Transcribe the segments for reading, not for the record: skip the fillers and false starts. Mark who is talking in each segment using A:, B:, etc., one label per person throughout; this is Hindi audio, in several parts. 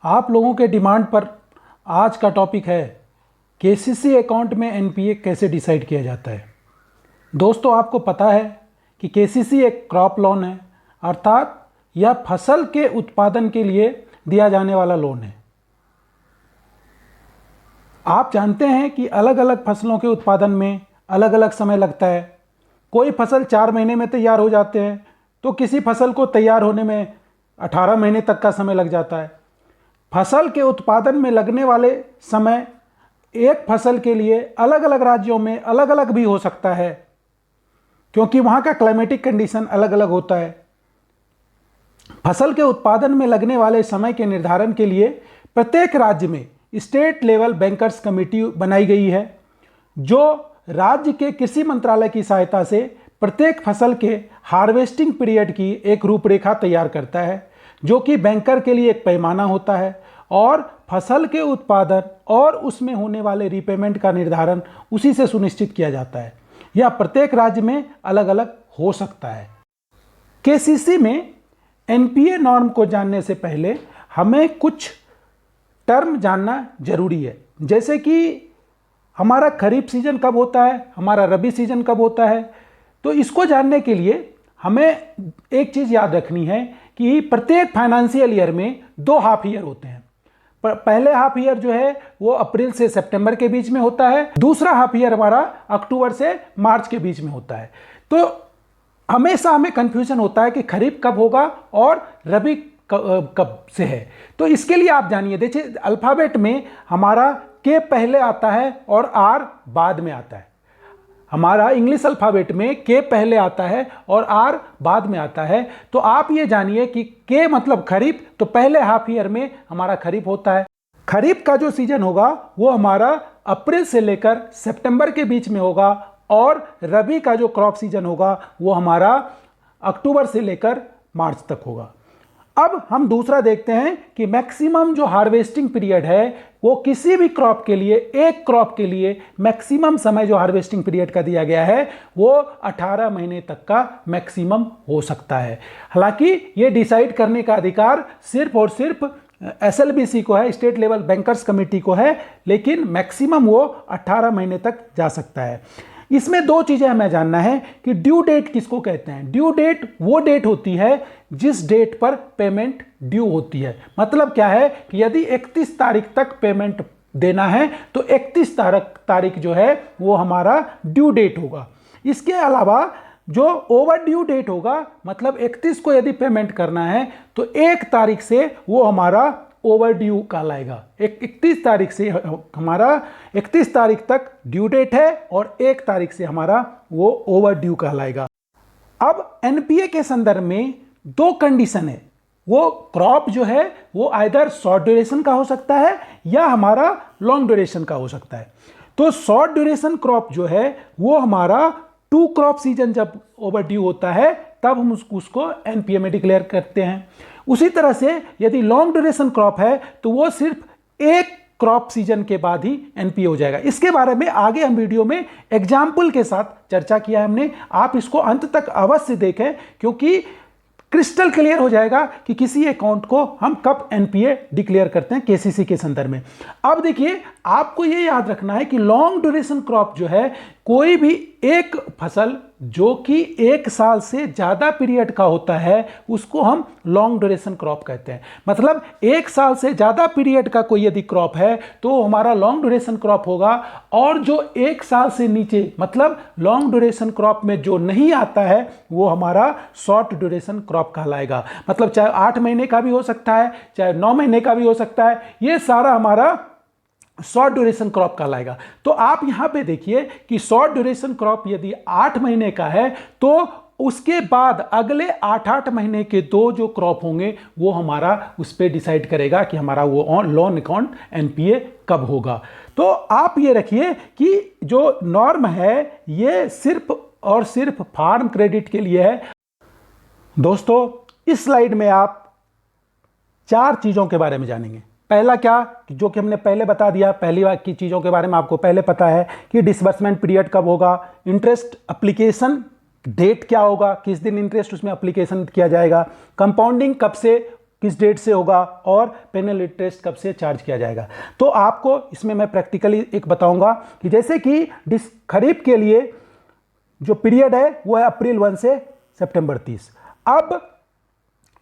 A: आप लोगों के डिमांड पर आज का टॉपिक है केसीसी अकाउंट में एनपीए कैसे डिसाइड किया जाता है। दोस्तों, आपको पता है कि केसीसी एक क्रॉप लोन है, अर्थात यह फसल के उत्पादन के लिए दिया जाने वाला लोन है। आप जानते हैं कि अलग अलग फसलों के उत्पादन में अलग अलग समय लगता है। कोई फसल 4 महीने में तैयार हो जाते हैं, तो किसी फसल को तैयार होने में 18 महीने तक का समय लग जाता है। फसल के उत्पादन में लगने वाले समय एक फसल के लिए अलग अलग राज्यों में अलग अलग भी हो सकता है, क्योंकि वहाँ का क्लाइमेटिक कंडीशन अलग अलग होता है। फसल के उत्पादन में लगने वाले समय के निर्धारण के लिए प्रत्येक राज्य में स्टेट लेवल बैंकर्स कमेटी बनाई गई है, जो राज्य के कृषि मंत्रालय की सहायता से प्रत्येक फसल के हार्वेस्टिंग पीरियड की एक रूपरेखा तैयार करता है, जो कि बैंकर के लिए एक पैमाना होता है और फसल के उत्पादन और उसमें होने वाले रीपेमेंट का निर्धारण उसी से सुनिश्चित किया जाता है। यह प्रत्येक राज्य में अलग अलग हो सकता है। केसीसी में एनपीए नॉर्म को जानने से पहले हमें कुछ टर्म जानना जरूरी है, जैसे कि हमारा खरीफ सीजन कब होता है, हमारा रबी सीजन कब होता है। तो इसको जानने के लिए हमें एक चीज़ याद रखनी है कि प्रत्येक फाइनेंशियल ईयर में 2 हाफ ईयर होते हैं। पहले हाफ ईयर जो है वो अप्रैल से सितंबर के बीच में होता है, दूसरा हाफ ईयर हमारा अक्टूबर से मार्च के बीच में होता है। तो हमेशा हमें कंफ्यूजन होता है कि खरीफ कब होगा और रबी कब से है। तो इसके लिए आप जानिए, देखिए अल्फ़ाबेट में हमारा के पहले आता है और आर बाद में आता है। हमारा इंग्लिश अल्फ़ाबेट में के पहले आता है और आर बाद में आता है। तो आप ये जानिए कि के मतलब खरीफ, तो पहले हाफ ईयर में हमारा खरीफ होता है। खरीफ का जो सीजन होगा वो हमारा अप्रैल से लेकर सितंबर के बीच में होगा और रबी का जो क्रॉप सीजन होगा वो हमारा अक्टूबर से लेकर मार्च तक होगा। अब हम दूसरा देखते हैं कि मैक्सिमम जो हार्वेस्टिंग पीरियड है वो किसी भी क्रॉप के लिए, एक क्रॉप के लिए मैक्सिमम समय जो हार्वेस्टिंग पीरियड का दिया गया है वो 18 महीने तक का मैक्सिमम हो सकता है। हालांकि ये डिसाइड करने का अधिकार सिर्फ और सिर्फ एसएलबीसी को है, स्टेट लेवल बैंकर्स कमेटी को है, लेकिन मैक्सिमम वो 18 महीने तक जा सकता है। इसमें 2 चीज़ें हमें जानना है कि ड्यू डेट किसको कहते हैं। ड्यू डेट वो डेट होती है जिस डेट पर पेमेंट ड्यू होती है। मतलब क्या है कि यदि 31 तारीख तक पेमेंट देना है तो 31 तारीख जो है वो हमारा ड्यू डेट होगा। इसके अलावा जो ओवर ड्यू डेट होगा, मतलब 31 को यदि पेमेंट करना है तो 1 तारीख से वो हमारा ओवर ड्यू कहलाएगा। 31 तारीख से हमारा 31 तारीख तक ड्यू डेट है और 1 तारीख से हमारा वो ओवर ड्यू कहलाएगा। अब एनपीए के संदर्भ में 2 कंडीशन है। वो क्रॉप जो है वो आइदर शॉर्ट ड्यूरेशन का हो सकता है या हमारा लॉन्ग ड्यूरेशन का हो सकता है। तो शॉर्ट ड्यूरेशन क्रॉप जो है वो हमारा 2 क्रॉप सीजन जब ओवर ड्यू होता है तब हम उसको एनपीए में डिक्लेयर करते हैं। उसी तरह से यदि लॉन्ग ड्यूरेशन क्रॉप है तो वो सिर्फ एक क्रॉप सीजन के बाद ही एनपीए हो जाएगा। इसके बारे में आगे हम वीडियो में एग्जाम्पल के साथ चर्चा किया है हमने। आप इसको अंत तक अवश्य देखें, क्योंकि क्रिस्टल क्लियर हो जाएगा कि किसी अकाउंट को हम कब एनपीए डिक्लेयर करते हैं केसीसी के संदर्भ में। अब देखिए, आपको ये याद रखना है कि लॉन्ग ड्यूरेशन क्रॉप जो है कोई भी एक फसल जो कि 1 साल से ज़्यादा पीरियड का होता है उसको हम लॉन्ग ड्यूरेशन क्रॉप कहते हैं। मतलब 1 साल से ज़्यादा पीरियड का कोई यदि क्रॉप है तो हमारा लॉन्ग ड्यूरेशन क्रॉप होगा, और जो 1 साल से नीचे मतलब लॉन्ग ड्यूरेशन क्रॉप में जो नहीं आता है वो हमारा शॉर्ट ड्यूरेशन क्रॉप कहलाएगा। मतलब चाहे 8 महीने का भी हो सकता है, चाहे 9 महीने का भी हो सकता है, ये सारा हमारा शॉर्ट ड्यूरेशन क्रॉप कहलाएगा। तो आप यहां पे देखिए कि शॉर्ट ड्यूरेशन क्रॉप यदि 8 महीने का है तो उसके बाद अगले 8 महीने के 2 जो क्रॉप होंगे वो हमारा उस पर डिसाइड करेगा कि हमारा वो लोन अकाउंट एनपीए कब होगा। तो आप ये रखिए कि जो नॉर्म है ये सिर्फ और सिर्फ फार्म क्रेडिट के लिए है। दोस्तों, इस स्लाइड में आप 4 चीज़ों के बारे में जानेंगे। पहला क्या, जो कि हमने पहले बता दिया, पहली बार की चीज़ों के बारे में आपको पहले पता है कि डिसबर्समेंट पीरियड कब होगा, इंटरेस्ट एप्लीकेशन डेट क्या होगा, किस दिन इंटरेस्ट उसमें एप्लीकेशन किया जाएगा, कंपाउंडिंग कब से किस डेट से होगा और पेनल इंटरेस्ट कब से चार्ज किया जाएगा। तो आपको इसमें मैं प्रैक्टिकली एक बताऊंगा कि जैसे कि खरीफ के लिए जो पीरियड है वो है अप्रैल 1 से सितंबर 30। अब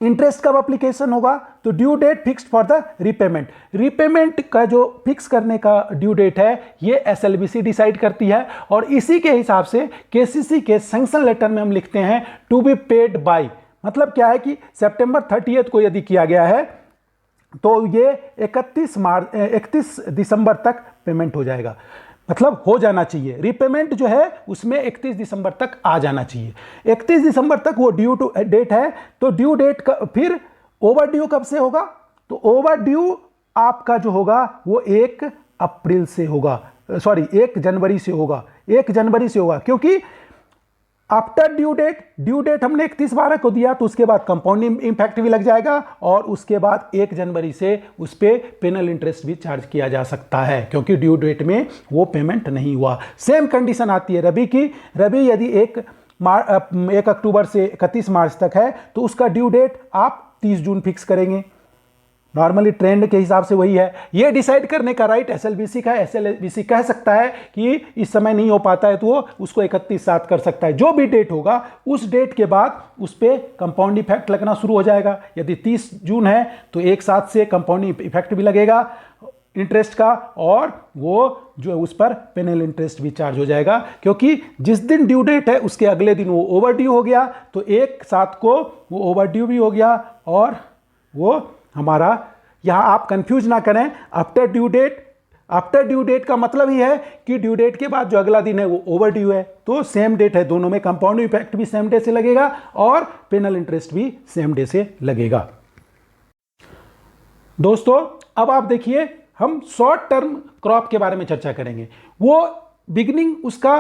A: इंटरेस्ट कब एप्लीकेशन होगा, तो due date fixed for the repayment का जो फिक्स करने का ड्यू डेट है ये एसएलबीसी डिसाइड करती है, और इसी के हिसाब से केसीसी के सैंक्शन लेटर में हम लिखते हैं टू बी पेड बाय। मतलब क्या है कि सितंबर 30 को यदि किया गया है तो ये 31 दिसंबर तक पेमेंट हो जाएगा, मतलब हो जाना चाहिए। रीपेमेंट जो है उसमें 31 दिसंबर तक आ जाना चाहिए। 31 दिसंबर तक वो ड्यू टू डेट है, तो ड्यू डेट का फिर ओवर ड्यू कब से होगा, तो ओवर ड्यू आपका जो होगा वो 1 अप्रैल से होगा, 1 जनवरी से होगा, 1 जनवरी से होगा, क्योंकि आफ्टर ड्यू डेट हमने 31/12 को दिया, तो उसके बाद कंपाउंडिंग इम्पैक्ट भी लग जाएगा और उसके बाद 1 जनवरी से उस पर पेनल इंटरेस्ट भी चार्ज किया जा सकता है, क्योंकि ड्यू डेट में वो पेमेंट नहीं हुआ। सेम कंडीशन आती है रबी की। रबी यदि 1 अक्टूबर से 31 मार्च तक है तो उसका ड्यू डेट आप 30 जून फिक्स करेंगे। नॉर्मली ट्रेंड के हिसाब से वही है। ये डिसाइड करने का राइट एसएलबीसी का। एसएलबीसी कह सकता है कि इस समय नहीं हो पाता है तो वो उसको 31/7 कर सकता है। जो भी डेट होगा उस डेट के बाद उस पर कंपाउंड इफेक्ट लगना शुरू हो जाएगा। यदि 30 जून है तो 1/7 से कंपाउंड इफेक्ट भी लगेगा इंटरेस्ट का, और वो जो है उस पर पेनल इंटरेस्ट भी चार्ज हो जाएगा, क्योंकि जिस दिन ड्यू डेट है उसके अगले दिन वो ओवर ड्यू हो गया, तो 1/7 को वो ओवर ड्यू भी हो गया और वो हमारा, यहां आप कंफ्यूज ना करें। आफ्टर ड्यू डेट का मतलब ही है कि ड्यू डेट के बाद जो अगला दिन है वो ओवर ड्यू है, तो सेम डेट है दोनों में। कंपाउंड इफेक्ट भी सेम डे से लगेगा और पेनल इंटरेस्ट भी सेम डे से लगेगा। दोस्तों अब आप देखिए, हम शॉर्ट टर्म क्रॉप के बारे में चर्चा करेंगे। वो बिगिनिंग उसका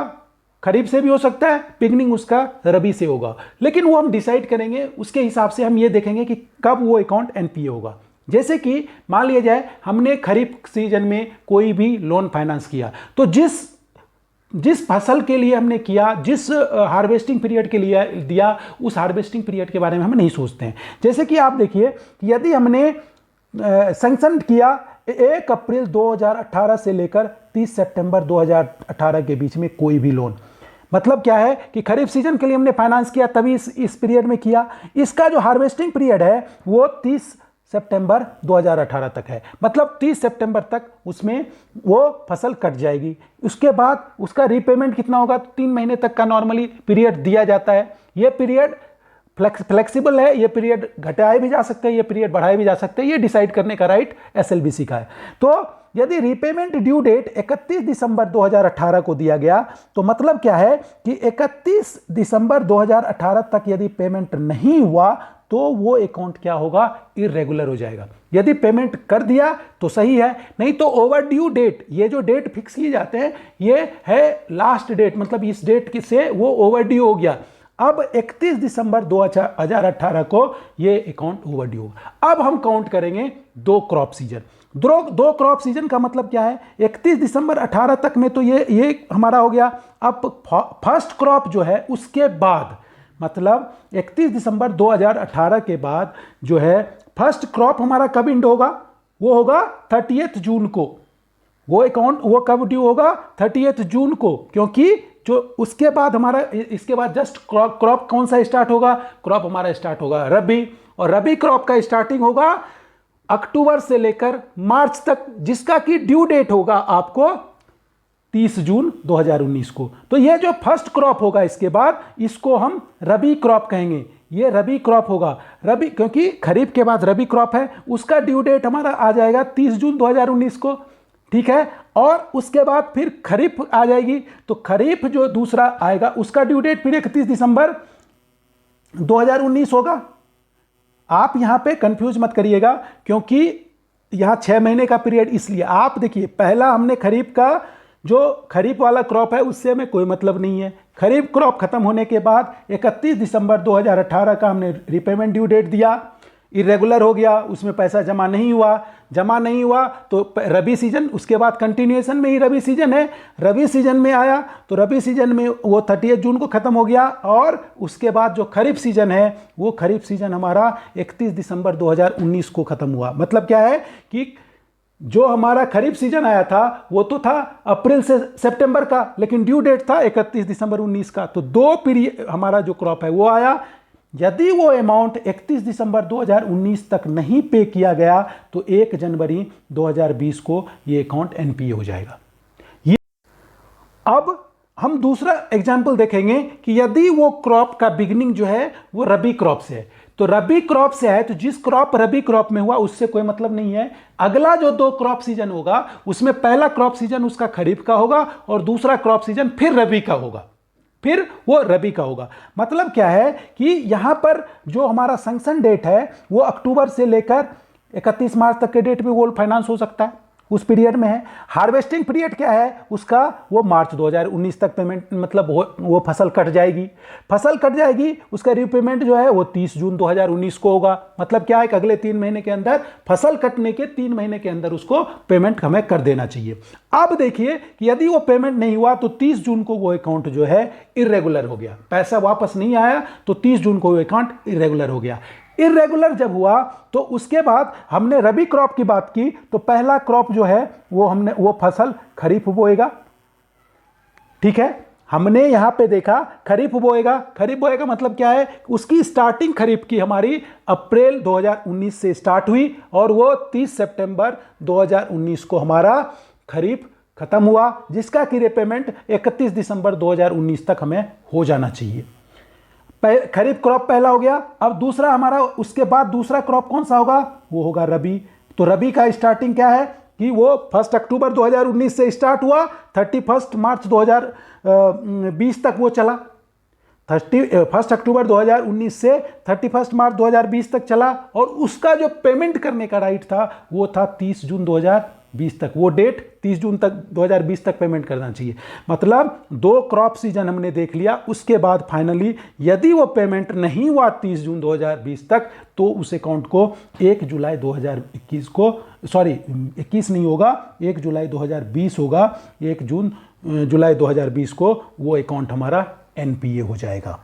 A: खरीफ से भी हो सकता है, बिगिनिंग उसका रबी से होगा, लेकिन वो हम डिसाइड करेंगे उसके हिसाब से। हम ये देखेंगे कि कब वो अकाउंट एनपीए होगा। जैसे कि मान लिया जाए हमने खरीफ सीजन में कोई भी लोन फाइनेंस किया, तो जिस फसल के लिए हमने किया, जिस हार्वेस्टिंग पीरियड के लिए दिया, उस हार्वेस्टिंग पीरियड के बारे में हम नहीं सोचते हैं। जैसे कि आप देखिए, यदि हमने सैंक्शन किया 1 अप्रैल 2018 से लेकर 30 सितंबर 2018 के बीच में कोई भी लोन, मतलब क्या है कि खरीफ सीजन के लिए हमने फाइनेंस किया, तभी इस पीरियड में किया। इसका जो हार्वेस्टिंग पीरियड है वो 30 सितंबर 2018 तक है, मतलब 30 सितंबर तक उसमें वो फसल कट जाएगी। उसके बाद उसका रीपेमेंट कितना होगा, 3 महीने तक का नॉर्मली पीरियड दिया जाता है। ये पीरियड फ्लेक्सिबल है, ये पीरियड घटाए भी जा सकते हैं, ये पीरियड बढ़ाए भी जा सकते हैं। ये डिसाइड करने का राइट एसएलबीसी का है। तो यदि रीपेमेंट ड्यू डेट 31 दिसंबर 2018 को दिया गया, तो मतलब क्या है कि 31 दिसंबर 2018 तक यदि पेमेंट नहीं हुआ तो वो अकाउंट क्या होगा, इरेगुलर हो जाएगा। यदि पेमेंट कर दिया तो सही है, नहीं तो ओवर ड्यू डेट, ये जो डेट फिक्स किए जाते हैं ये है लास्ट डेट, मतलब इस डेट से वो ओवर ड्यू हो गया। अब 31 दिसंबर 2018 को ये अकाउंट ओवर ड्यू होगा। अब हम काउंट करेंगे 2 क्रॉप सीजन। दो क्रॉप सीजन का मतलब क्या है, 31 दिसंबर 18 तक में तो ये हमारा हो गया। अब फर्स्ट क्रॉप जो है उसके बाद, मतलब 31 दिसंबर 2018 के बाद जो है फर्स्ट क्रॉप हमारा कब एंड होगा, वो होगा 30 जून को। वो अकाउंट वो कब ड्यू होगा, 30 जून को, क्योंकि जो उसके बाद हमारा, इसके बाद जस्ट क्रॉप कौन सा स्टार्ट होगा, क्रॉप हमारा स्टार्ट होगा रबी, और रबी क्रॉप का स्टार्टिंग होगा अक्टूबर से लेकर मार्च तक, जिसका कि ड्यू डेट होगा आपको 30 जून 2019 को। तो ये जो फर्स्ट क्रॉप होगा इसके बाद, इसको हम रबी क्रॉप कहेंगे। ये रबी क्रॉप होगा, रबी, क्योंकि खरीफ के बाद रबी क्रॉप है, उसका ड्यू डेट हमारा आ जाएगा 30 जून 2019 को, ठीक है। और उसके बाद फिर खरीफ आ जाएगी, तो खरीफ जो दूसरा आएगा उसका ड्यू डेट फिर 31 दिसंबर 2019 होगा। आप यहां पे कंफ्यूज मत करिएगा, क्योंकि यहां 6 महीने का पीरियड, इसलिए आप देखिए, पहला हमने खरीफ का जो खरीफ वाला क्रॉप है उससे हमें कोई मतलब नहीं है। खरीफ क्रॉप खत्म होने के बाद 31 दिसंबर 2018 का हमने रिपेमेंट ड्यू डेट दिया। इरेगुलर हो गया, उसमें पैसा जमा नहीं हुआ तो रबी सीजन, उसके बाद कंटिन्यूएशन में ही रबी सीजन है, रबी सीजन में आया तो रबी सीजन में वो 30 जून को ख़त्म हो गया, और उसके बाद जो खरीफ सीजन है वो खरीफ सीजन हमारा 31 दिसंबर 2019 को ख़त्म हुआ। मतलब क्या है कि जो हमारा खरीफ सीजन आया था वो तो था अप्रैल से सितंबर का, लेकिन ड्यू डेट था 31 दिसंबर 19 का, तो 2 पीरियड हमारा जो क्रॉप है वो आया। यदि वो अमाउंट 31 दिसंबर 2019 तक नहीं पे किया गया तो 1 जनवरी 2020 को ये अकाउंट एनपीए हो जाएगा। ये अब हम दूसरा एग्जाम्पल देखेंगे कि यदि वो क्रॉप का बिगिनिंग जो है वो रबी क्रॉप से है, तो रबी क्रॉप से है तो जिस क्रॉप रबी क्रॉप में हुआ उससे कोई मतलब नहीं है। अगला जो 2 क्रॉप सीजन होगा उसमें पहला क्रॉप सीजन उसका खरीफ का होगा और दूसरा क्रॉप सीजन फिर रबी का होगा, फिर वो रबी का होगा। मतलब क्या है कि यहां पर जो हमारा सैंक्शन डेट है वो अक्टूबर से लेकर 31 मार्च तक के डेट में वो फाइनेंस हो सकता है, उस पीरियड में है। हार्वेस्टिंग पीरियड क्या है उसका, वो मार्च 2019 तक पेमेंट, मतलब वो फसल कट जाएगी, उसका रीपेमेंट जो है वो 30 जून 2019 को होगा। मतलब क्या है कि अगले 3 महीने के अंदर, फसल कटने के 3 महीने के अंदर उसको पेमेंट हमें कर देना चाहिए। अब देखिए कि यदि वो पेमेंट नहीं हुआ तो 30 जून को वो अकाउंट जो है इरेगुलर हो गया, पैसा वापस नहीं आया तो 30 जून को वो अकाउंट इरेगुलर हो गया। इरेगुलर जब हुआ तो उसके बाद हमने रबी क्रॉप की बात की, तो पहला क्रॉप जो है वो फसल खरीफ बोएगा, ठीक है। हमने यहां पे देखा खरीफ बोएगा मतलब क्या है, उसकी स्टार्टिंग खरीफ की हमारी अप्रैल 2019 से स्टार्ट हुई और वो 30 सितंबर 2019 को हमारा खरीफ खत्म हुआ, जिसका कि रीपेमेंट 31 दिसंबर 2019 तक हमें हो जाना चाहिए। खरीफ क्रॉप पहला हो गया। अब दूसरा हमारा, उसके बाद दूसरा क्रॉप कौन सा होगा, वो होगा रबी। तो रबी का स्टार्टिंग क्या है कि वो 1 अक्टूबर 2019 से स्टार्ट हुआ, 31 मार्च 2020 तक वो चला। 1 अक्टूबर 2019 से 31 मार्च 2020 तक चला, और उसका जो पेमेंट करने का राइट था वो था 30 जून 2020 तक। वो डेट 30 जून तक 2020 तक पेमेंट करना चाहिए। मतलब 2 क्रॉप सीजन हमने देख लिया। उसके बाद फाइनली यदि वो पेमेंट नहीं हुआ 30 जून 2020 तक तो उस अकाउंट को 1 जुलाई 2021 को, सॉरी 21 नहीं होगा, 1 जुलाई 2020 होगा, 1 जुलाई 2020 को वो अकाउंट हमारा एनपीए हो जाएगा।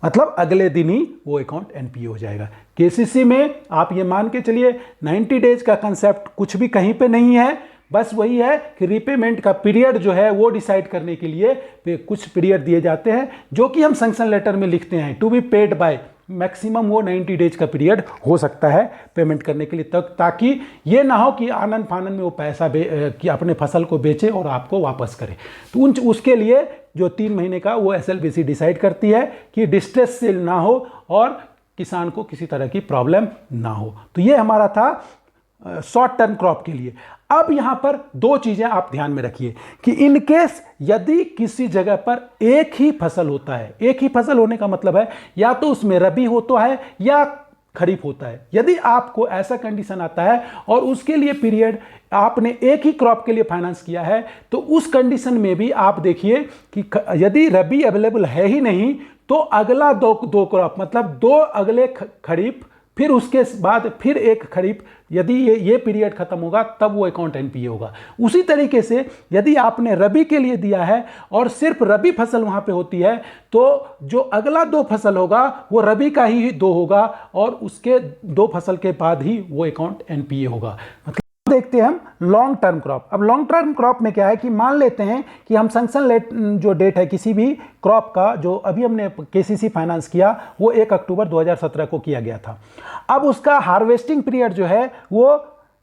A: मतलब अगले दिन ही वो अकाउंट एनपीए हो जाएगा। केसीसी में आप ये मान के चलिए 90 डेज का कंसेप्ट कुछ भी कहीं पे नहीं है, बस वही है कि रीपेमेंट का पीरियड जो है वो डिसाइड करने के लिए कुछ पीरियड दिए जाते हैं जो कि हम सैंक्शन लेटर में लिखते हैं, to be paid by. Maximum वो 90 डेज का पीरियड हो सकता है पेमेंट करने के लिए, तक ताकि ये ना हो कि आनंद फानन में वो पैसा कि अपने फसल को बेचे और आपको वापस करे। तो उसके लिए जो 3 महीने का वो एसएलबीसी डिसाइड करती है कि डिस्ट्रेस सेल ना हो और किसान को किसी तरह की प्रॉब्लम ना हो। तो ये हमारा था शॉर्ट टर्म क्रॉप के लिए। अब यहां पर 2 चीजें आप ध्यान में रखिए कि इन केस यदि किसी जगह पर एक ही फसल होता है, एक ही फसल होने का मतलब है या तो उसमें रबी होता है या खरीफ होता है। यदि आपको ऐसा कंडीशन आता है और उसके लिए पीरियड आपने एक ही क्रॉप के लिए फाइनेंस किया है, तो उस कंडीशन में भी आप देखिए कि यदि रबी अवेलेबल है ही नहीं तो अगला दो क्रॉप, मतलब 2 अगले खरीफ, फिर उसके बाद फिर एक खरीफ, यदि ये पीरियड खत्म होगा तब वो अकाउंट एनपीए होगा। उसी तरीके से यदि आपने रबी के लिए दिया है और सिर्फ रबी फसल वहां पे होती है तो जो अगला 2 फसल होगा वो रबी का ही 2 होगा और उसके 2 फसल के बाद ही वो अकाउंट एनपीए होगा। मतलब देखते हैं हम लॉन्ग टर्म क्रॉप। अब लॉन्ग टर्म क्रॉप में क्या है कि मान लेते हैं कि हम सैंक्शन जो डेट है किसी भी क्रॉप का, जो अभी हमने केसीसी फाइनेंस किया वो 1 अक्टूबर 2017 को किया गया था। अब उसका हार्वेस्टिंग पीरियड जो है वो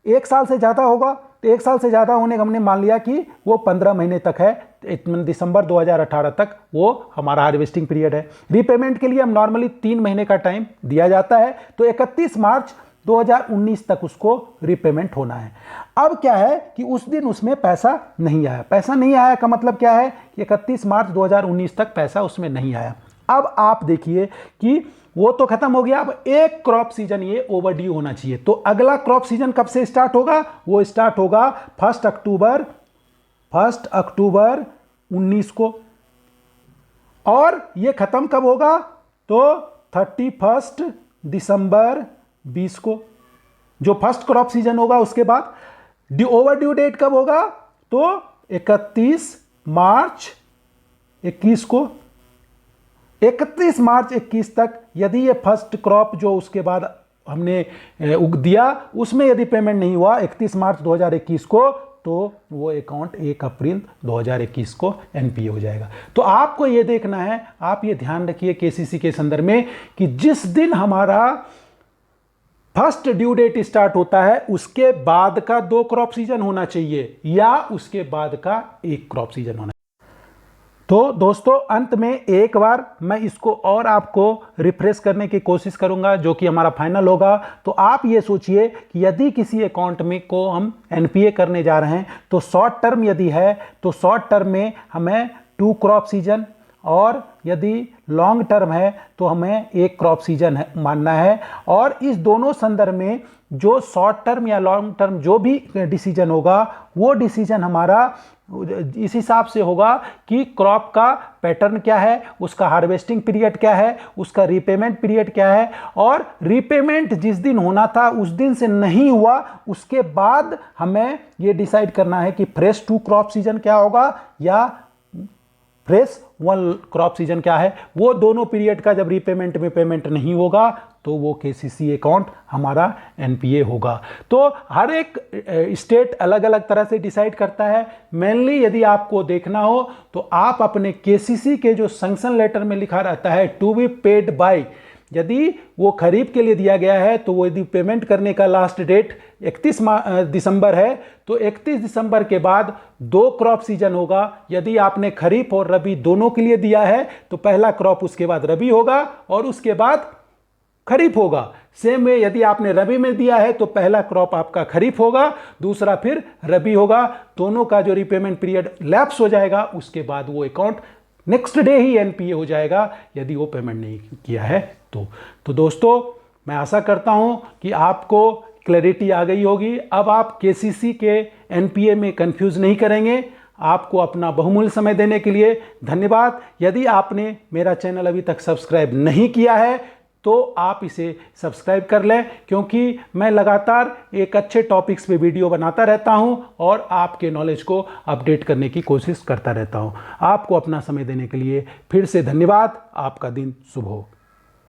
A: 1 साल से ज़्यादा होगा, तो 1 साल से ज़्यादा होने का हमने मान लिया कि वो 15 महीने तक है, दिसंबर 2018 तक वो हमारा हार्वेस्टिंग पीरियड है। रीपेमेंट के लिए हम नॉर्मली 3 महीने का टाइम दिया जाता है, तो 31 मार्च 2019 तक उसको रीपेमेंट होना है। अब क्या है कि उस दिन उसमें पैसा नहीं आया। पैसा नहीं आया का मतलब क्या है कि 31 मार्च 2019 तक पैसा उसमें नहीं आया। अब आप देखिए कि वो तो खत्म हो गया, अब एक क्रॉप सीजन ये ओवरड्यू होना चाहिए। तो अगला क्रॉप सीजन कब से स्टार्ट होगा, वो स्टार्ट होगा 1 अक्टूबर 19 को, और ये खत्म कब होगा तो 31 दिसंबर 20 को, जो फर्स्ट क्रॉप सीजन होगा उसके बाद। ओवर ड्यू डेट कब होगा? तो 31 मार्च 21 को, 31 मार्च 21 तक यदि ये फर्स्ट क्रॉप जो उसके बाद हमने उग दिया उसमें यदि पेमेंट नहीं हुआ 31 मार्च 2021 को, तो वो अकाउंट 1 अप्रैल 2021 को एनपीए हो जाएगा। तो आपको ये देखना है, आप ये ध्यान रखिए केसीसी के संदर्भ में कि जिस दिन हमारा फर्स्ट ड्यू डेट स्टार्ट होता है उसके बाद का 2 क्रॉप सीजन होना चाहिए या उसके बाद का 1 क्रॉप सीजन होना चाहिए। तो दोस्तों अंत में एक बार मैं इसको और आपको रिफ्रेश करने की कोशिश करूंगा जो कि हमारा फाइनल होगा। तो आप ये सोचिए कि यदि किसी अकाउंट में को हम एनपीए करने जा रहे हैं तो शॉर्ट टर्म यदि है तो शॉर्ट टर्म में हमें 2 क्रॉप सीजन, और यदि लॉन्ग टर्म है तो हमें 1 क्रॉप सीजन मानना है। और इस दोनों संदर्भ में जो शॉर्ट टर्म या लॉन्ग टर्म जो भी डिसीजन होगा वो डिसीजन हमारा इस हिसाब से होगा कि क्रॉप का पैटर्न क्या है, उसका हार्वेस्टिंग पीरियड क्या है, उसका रीपेमेंट पीरियड क्या है, और रीपेमेंट जिस दिन होना था उस दिन से नहीं हुआ उसके बाद हमें यह डिसाइड करना है कि फ्रेश 2 क्रॉप सीजन क्या होगा या फ्रेश 1 क्रॉप सीजन क्या है। वो दोनों पीरियड का जब रीपेमेंट में पेमेंट नहीं होगा तो वो केसीसी अकाउंट हमारा एनपीए होगा। तो हर एक स्टेट अलग अलग तरह से डिसाइड करता है। मेनली यदि आपको देखना हो तो आप अपने केसीसी के जो सैंक्शन लेटर में लिखा रहता है टू बी पेड बाय, यदि वो खरीफ के लिए दिया गया है तो वो यदि पेमेंट करने का लास्ट डेट 31 दिसंबर है तो 31 दिसंबर के बाद 2 क्रॉप सीजन होगा। यदि आपने खरीफ और रबी दोनों के लिए दिया है तो पहला क्रॉप उसके बाद रबी होगा और उसके बाद खरीफ होगा। सेम वे यदि आपने रबी में दिया है तो पहला क्रॉप आपका खरीफ होगा, दूसरा फिर रबी होगा। दोनों का जो रीपेमेंट पीरियड लैप्स हो जाएगा उसके बाद वो अकाउंट नेक्स्ट डे ही एनपीए हो जाएगा यदि वो पेमेंट नहीं किया है तो दोस्तों मैं आशा करता हूं कि आपको क्लैरिटी आ गई होगी। अब आप केसीसी के एनपीए में कंफ्यूज नहीं करेंगे। आपको अपना बहुमूल्य समय देने के लिए धन्यवाद। यदि आपने मेरा चैनल अभी तक सब्सक्राइब नहीं किया है तो आप इसे सब्सक्राइब कर लें, क्योंकि मैं लगातार एक अच्छे टॉपिक्स पे वीडियो बनाता रहता हूं और आपके नॉलेज को अपडेट करने की कोशिश करता रहता हूं। आपको अपना समय देने के लिए फिर से धन्यवाद। आपका दिन शुभ हो।